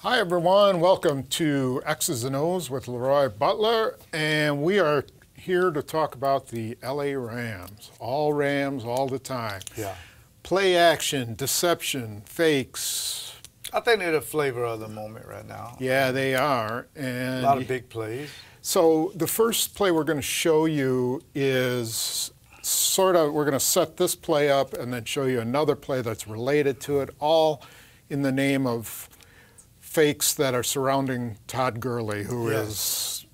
Hi everyone, welcome to X's and O's with LeRoy Butler, and we are here to talk about the LA Rams all the time. Yeah. Play action, deception, fakes. I think they're the flavor of the moment right now. Yeah, they are. And a lot of big plays. So the first play we're going to show you is we're going to set this play up and then show you another play that's related to it, all in the name of fakes that are surrounding Todd Gurley, who is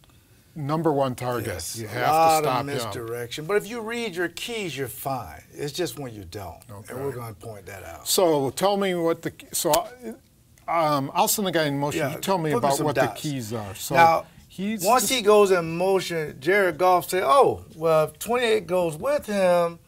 #1 target. Yes. You a have lot to stop of misdirection. But if you read your keys, you're fine. It's just when you don't. Okay. And we're going to point that out. So tell me what I'll send the guy in motion. Yeah, You tell me about what dots. the keys are. So now, once he goes in motion, Jared Goff said, oh, well, if 28 goes with him,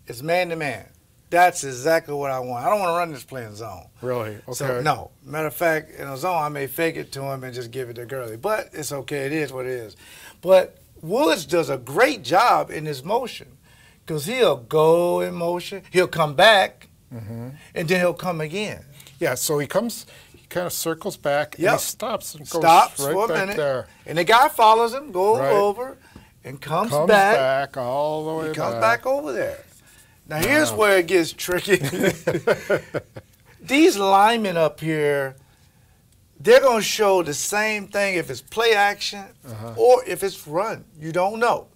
it's man-to-man. That's exactly what I want. I don't want to run this play in zone. Really? Okay. So, no. Matter of fact, in a zone, I may fake it to him and just give it to Gurley. But it's okay. It is what it is. But Woods does a great job in his motion because he'll go in motion, he'll come back, and then he'll come again. Yeah, so he kind of circles back, and he stops and goes right for a back minute, there. And the guy follows him, goes over, and comes back all the way back. He comes back over there. Now, here's where it gets tricky. These linemen up here, they're going to show the same thing if it's play action or if it's run. You don't know,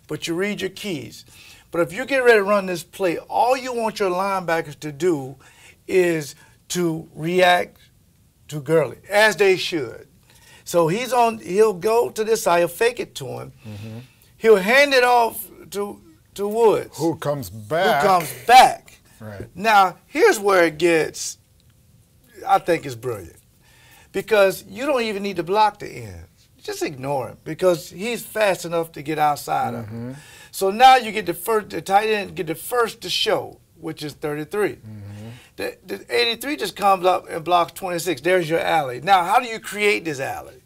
but you read your keys. But if you get ready to run this play, all you want your linebackers to do is to react to Gurley, as they should. So he'll go to this side, he'll fake it to him. He'll hand it off to Woods. Who comes back. Right. Now, here's where it gets, I think is brilliant. Because you don't even need to block the end. Just ignore him because he's fast enough to get outside of him. So now you get the tight end get the first to show, which is 33. The 83 just comes up and blocks 26. There's your alley. Now, how do you create this alley?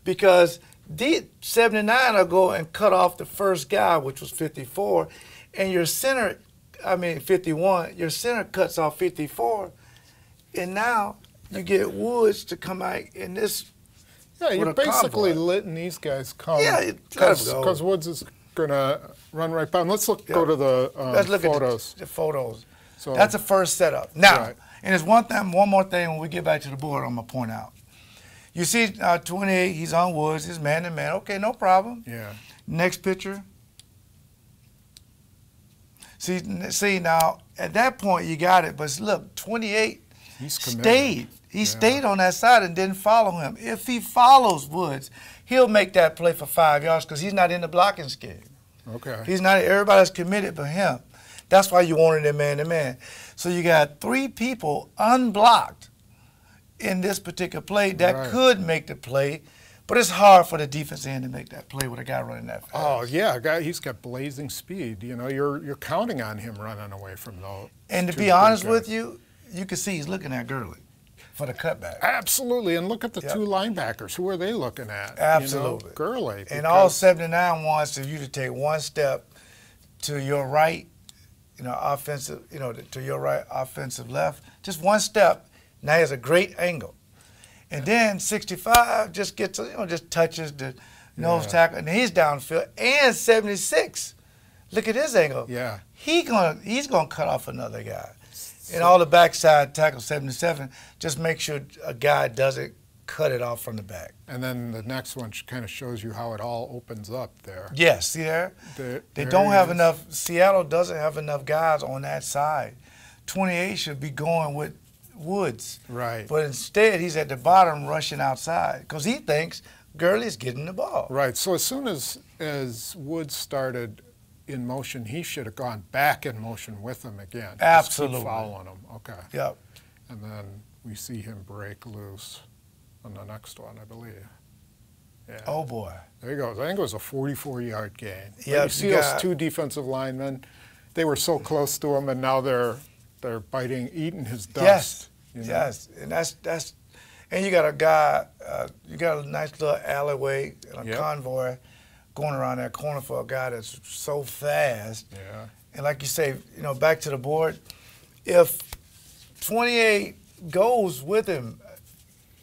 Because the 79 will go and cut off the first guy, which was 54, and your center, 51, your center cuts off 54, and now you get Woods to come out in this. Yeah, you're basically letting these guys come. Yeah, because Woods is going to run right by him. Let's go to the Let's look photos. At the photos. So, that's the first setup. Now, and there's one more thing when we get back to the board I'm going to point out. You see 28, he's on Woods, he's man-to-man. Okay, no problem. Yeah. Next picture. See now, at that point you got it, but look, 28 stayed. He stayed on that side and didn't follow him. If he follows Woods, he'll make that play for 5 yards because he's not in the blocking scheme. Okay. He's not, everybody's committed but him. That's why you wanted him man-to-man. So you got 3 people unblocked in this particular play that could make the play, but it's hard for the defense end to make that play with a guy running that fast. Oh yeah, he's got blazing speed. You know, you're counting on him running away from those. And to be honest with you, you can see he's looking at Gurley for the cutback. Absolutely, and look at the 2 linebackers. Who are they looking at? Absolutely, you know, Gurley. And all 79 wants you to take 1 step to your right, offensive, to your right, offensive left, just 1 step. Now he has a great angle. And then 65 just gets, just touches the nose tackle, and he's downfield. And 76, look at his angle. Yeah. He's gonna cut off another guy. And all the backside tackle, 77, just make sure a guy doesn't cut it off from the back. And then the next one kind of shows you how it all opens up there. Yes, see there? They don't have enough, Seattle doesn't have enough guys on that side. 28 should be going with Woods. Right. But instead, he's at the bottom rushing outside because he thinks Gurley's getting the ball. Right. So as soon as Woods started in motion, he should have gone back in motion with him again. Absolutely. Just keep following him. Okay. Yep. And then we see him break loose on the next one, I believe. Yeah. Oh, boy. There he goes. I think it was a 44-yard gain. Yeah. You see those 2 defensive linemen? They were so close to him, and now they're eating his dust. Yes, and that's, and you got a guy, you got a nice little alleyway, a convoy going around that corner for a guy that's so fast. Yeah. And like you say, back to the board, if 28 goes with him,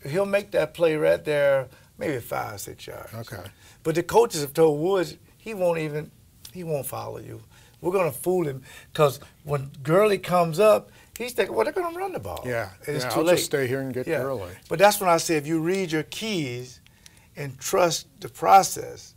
he'll make that play right there, maybe 5 or 6 yards. Okay. But the coaches have told Woods he won't follow you. We're going to fool him because when Gurley comes up, he's thinking, well, they're going to run the ball. Yeah, and it's yeah, too I'll late. just stay here and get Gurley. But that's when I say if you read your keys and trust the process,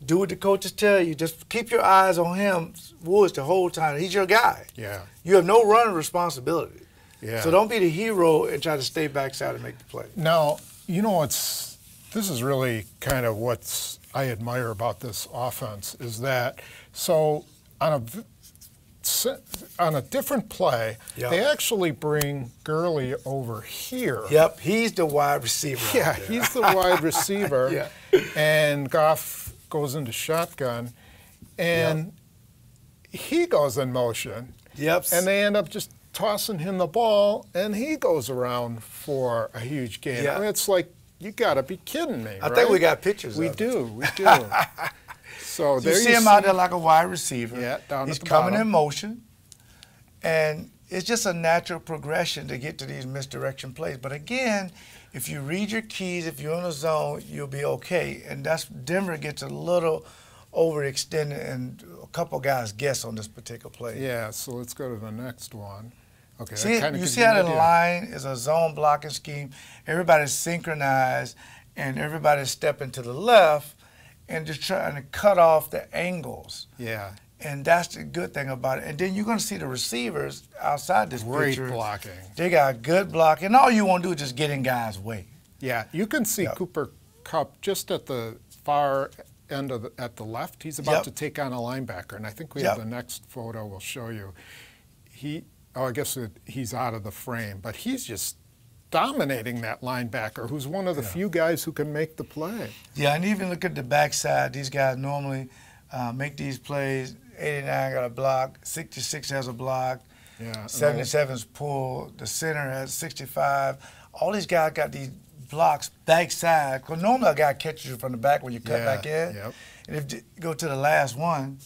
do what the coaches tell you. Just keep your eyes on him, Woods, the whole time. He's your guy. Yeah. You have no running responsibility. Yeah. So don't be the hero and try to stay backside and make the play. Now, you know this is really kind of what I admire about this offense is that, so on a different play, they actually bring Gurley over here. Yep, he's the wide receiver. Yeah, he's the wide receiver. Yeah. And Goff goes into shotgun, and he goes in motion. Yep. And they end up just tossing him the ball, and he goes around for a huge gain. Yeah. I mean, it's like, you got to be kidding me, I think we got pictures of it. We do. So you see him out there like a wide receiver. Yeah, down He's at the coming bottom. in motion, and it's just a natural progression to get to these misdirection plays. But again, if you read your keys, if you're in a zone, you'll be okay. And that's Denver gets a little overextended, and a couple guys guess on this particular play. Yeah, so let's go to the next one. Okay, See, that you see how the line is a zone blocking scheme. Everybody's synchronized, and everybody's stepping to the left and just trying to cut off the angles. Yeah. And that's the good thing about it. And then you're going to see the receivers outside this Great picture. blocking. They got good blocking. And all you want to do is just get in guys' way. Yeah, you can see Cooper Kupp just at the far end of at the left. He's about to take on a linebacker, and I think we have the next photo we'll show you. I guess he's out of the frame, but he's just dominating that linebacker, who's one of the few guys who can make the play. Yeah, and even look at the backside. These guys normally make these plays. 89 got a block, 66 has a block, 77's pulled, the center has 65. All these guys got these blocks backside, because normally a guy catches you from the back when you cut back in. And if you go to the last one,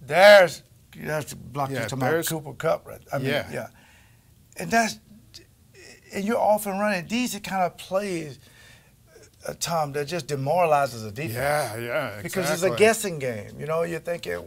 that's the block you're talking about, Cooper Kupp, right? I mean, and you're off and running. These are kind of plays, Tom, that just demoralizes a defense. Yeah, exactly. Because it's a guessing game. You know, you're thinking,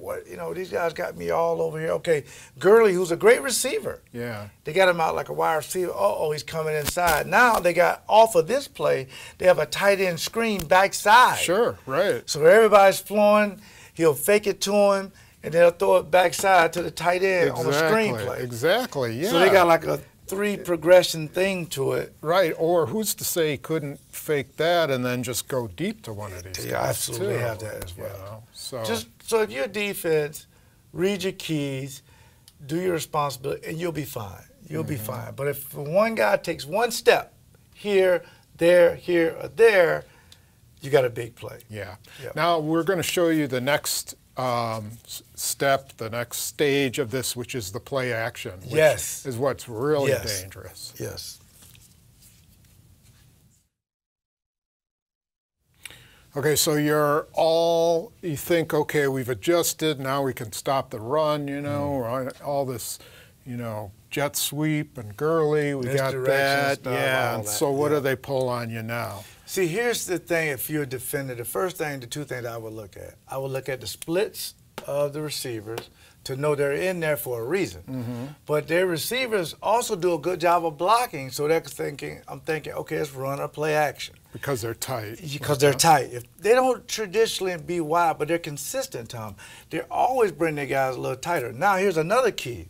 these guys got me all over here. Okay, Gurley, who's a great receiver. Yeah. They got him out like a wide receiver. Uh-oh, he's coming inside. Now they got, off of this play, they have a tight end screen backside. Sure, right. So everybody's flowing. He'll fake it to him, and they'll throw it backside to the tight end on a screen play. Exactly, yeah. So they got like a 3 progression thing to it. Right, or who's to say he couldn't fake that and then just go deep to one of these guys, absolutely too, have that as well. So if you're defense, read your keys, do your responsibility, and you'll be fine. You'll be fine. But if one guy takes one step here, there, or there, you got a big play. Yeah. Now we're going to show you the next step, the next stage of this, which is the play action, which is what's really dangerous. Yes. Okay, so you think, okay, we've adjusted, now we can stop the run, or all this, jet sweep and Gurley, we got that. And so what do they pull on you now? See, here's the thing, if you're a defender, the two things I would look at. I would look at the splits of the receivers to know they're in there for a reason. But their receivers also do a good job of blocking, so I'm thinking, okay, let's run or play action. Because they're tight. Because they're tight. If they don't traditionally be wide, but they're consistent, Tom. They always bring their guys a little tighter. Now, here's another key.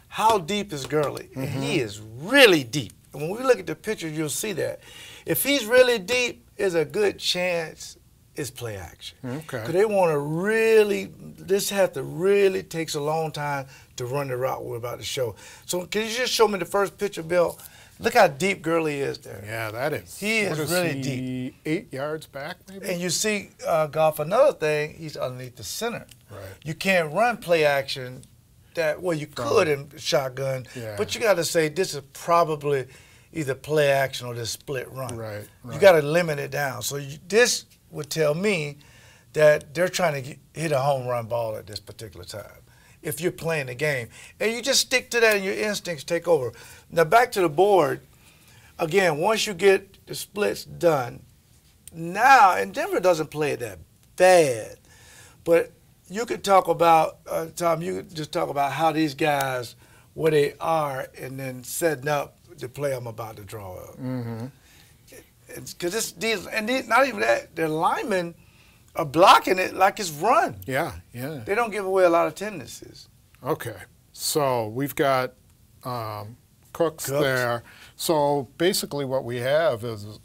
How deep is Gurley? And he is really deep. And when we look at the picture, you'll see that. If he's really deep, there's a good chance it's play action. Okay. Because they want to really takes a long time to run the route we're about to show. So can you just show me the first picture, Bill? Look how deep Gurley is there. Yeah, that is. He is really deep. 8 yards back, maybe? And you see, Goff, another thing, he's underneath the center. Right. You can't run play action you could in shotgun, but you got to say this is probably either play action or this split run. Right. You got to limit it down. So this would tell me that they're trying to hit a home run ball at this particular time if you're playing the game. And you just stick to that and your instincts take over. Now back to the board, again, once you get the splits done, now, and Denver doesn't play that bad, but you could talk about, Tom, you could just talk about how these guys, where they are, and then setting up the play I'm about to draw up. Because not even that, their linemen are blocking it like it's run. Yeah, yeah. They don't give away a lot of tendencies. Okay, so we've got Cooks there. So basically what we have is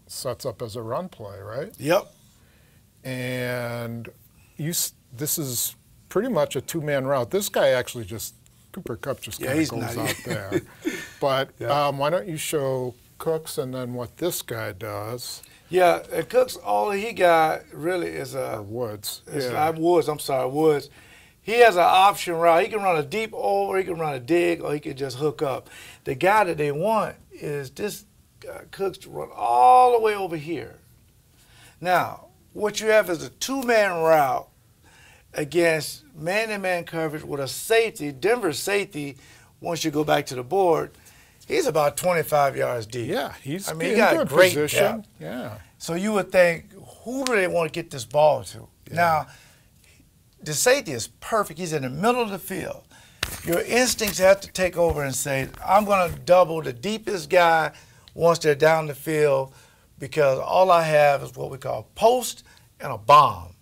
sets up as a run play, right? Yep. And this is pretty much a two-man route. This guy actually Cooper Kupp just kind of goes out there. But why don't you show Cooks and then what this guy does? Yeah, and Cooks, all he got really is Woods. Woods. He has an option route. He can run a deep over, he can run a dig, or he can just hook up. The guy that they want is this Cooks to run all the way over here. Now, what you have is a two-man route against man-to-man coverage with a safety. Denver's safety, once you go back to the board, he's about 25 yards deep. Yeah, he got good great position. depth. Yeah. So you would think, who do they want to get this ball to? Yeah. Now, the safety is perfect. He's in the middle of the field. Your instincts have to take over and say, I'm going to double the deepest guy once they're down the field because all I have is what we call post and a bomb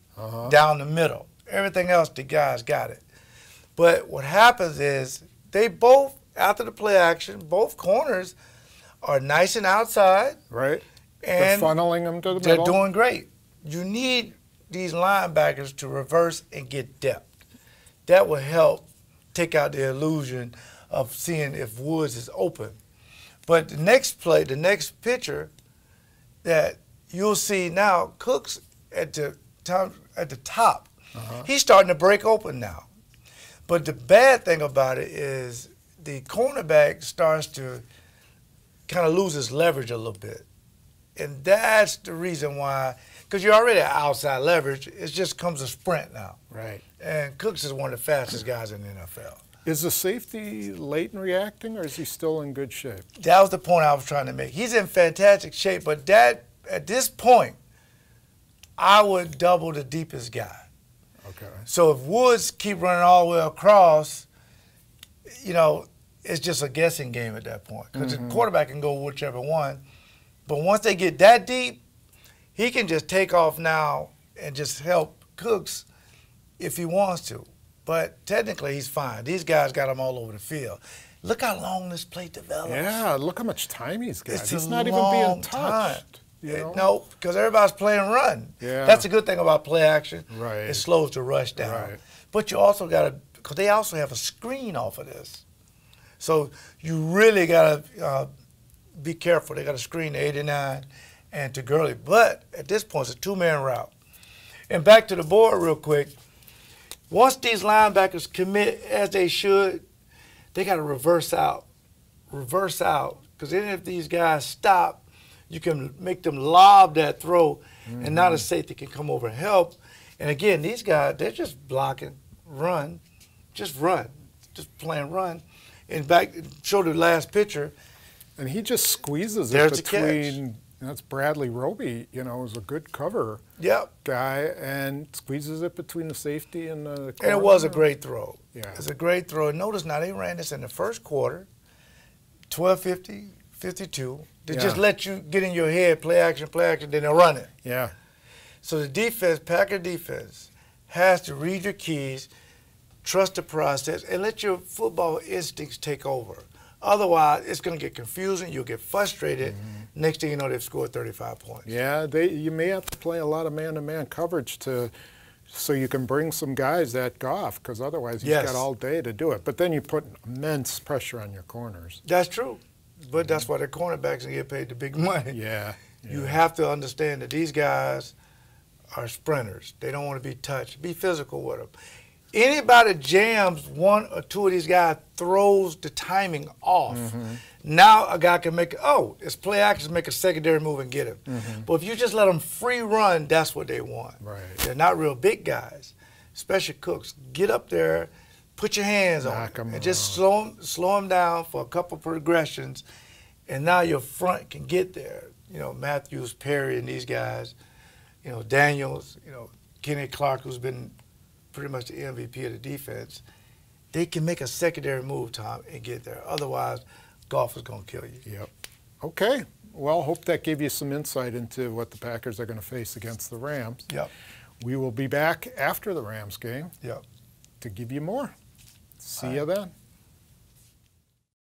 down the middle. Everything else, the guys got it. But what happens is they both, after the play action, both corners are nice and outside. Right. And they're funneling them to the they're middle. doing great. You need these linebackers to reverse and get depth. That will help take out the illusion of seeing if Woods is open. But the next play, the next picture that you'll see now, Cooks at the top. He's starting to break open now. But the bad thing about it is the cornerback starts to kind of lose his leverage a little bit. And that's the reason why, because you're already at outside leverage, it just comes a sprint now. Right. And Cooks is one of the fastest guys in the NFL. Is the safety late in reacting, or is he still in good shape? That was the point I was trying to make. He's in fantastic shape, but at this point, I would double the deepest guy. Okay. So if Woods keep running all the way across, it's just a guessing game at that point. Because the quarterback can go whichever one. But once they get that deep, he can just take off now and just help Cooks if he wants to. But technically, he's fine. These guys got him all over the field. Look how long this play develops. Yeah, look how much time he's got. It's he's a not even long being touched. You know? No, because everybody's playing run. Yeah. That's the good thing about play action. Right. It slows the rush down. Right. But you also got to, because they also have a screen off of this. So you really got to be careful. They got to screen to 89 and to Gurley. But at this point, it's a two-man route. And back to the board real quick. Once these linebackers commit as they should, they got to reverse out. Reverse out. Because then if these guys stop, you can make them lob that throw, and now the safety can come over and help. And again, these guys, they're just blocking, run, just playing run. And back, show the last picture. And he just squeezes There's it the between. That's Bradley Roby, is a good cover guy, and squeezes it between the safety and the corner. And it was a great throw. Yeah. It's a great throw. And notice now they ran this in the first quarter, 12:50, 52. They just let you get in your head, play action, then they'll run it. Yeah. So the defense, Packer defense, has to read your keys, trust the process, and let your football instincts take over. Otherwise, it's going to get confusing. You'll get frustrated. Next thing you know, they've scored 35 points. Yeah, you may have to play a lot of man-to-man coverage so you can bring some guys that Goff, because otherwise you've got all day to do it. But then you put immense pressure on your corners. That's true. But that's why the cornerbacks can get paid the big money. Yeah. You have to understand that these guys are sprinters. They don't want to be touched. Be physical with them. Anybody jams one or two of these guys, throws the timing off. Now a guy can it's play action, make a secondary move and get him. But if you just let them free run, that's what they want. Right. They're not real big guys, especially Cooks. Get up there, put your hands on Knock him, 'em and just slow them down for a couple progressions, and now your front can get there. You know, Matthews, Perry, and these guys. You know, Daniels. You know, Kenny Clark, who's been pretty much the MVP of the defense. They can make a secondary move, Tom, and get there. Otherwise, golf is going to kill you. Yep. Okay. Well, hope that gave you some insight into what the Packers are going to face against the Rams. Yep. We will be back after the Rams game Yep. to give you more. See you then.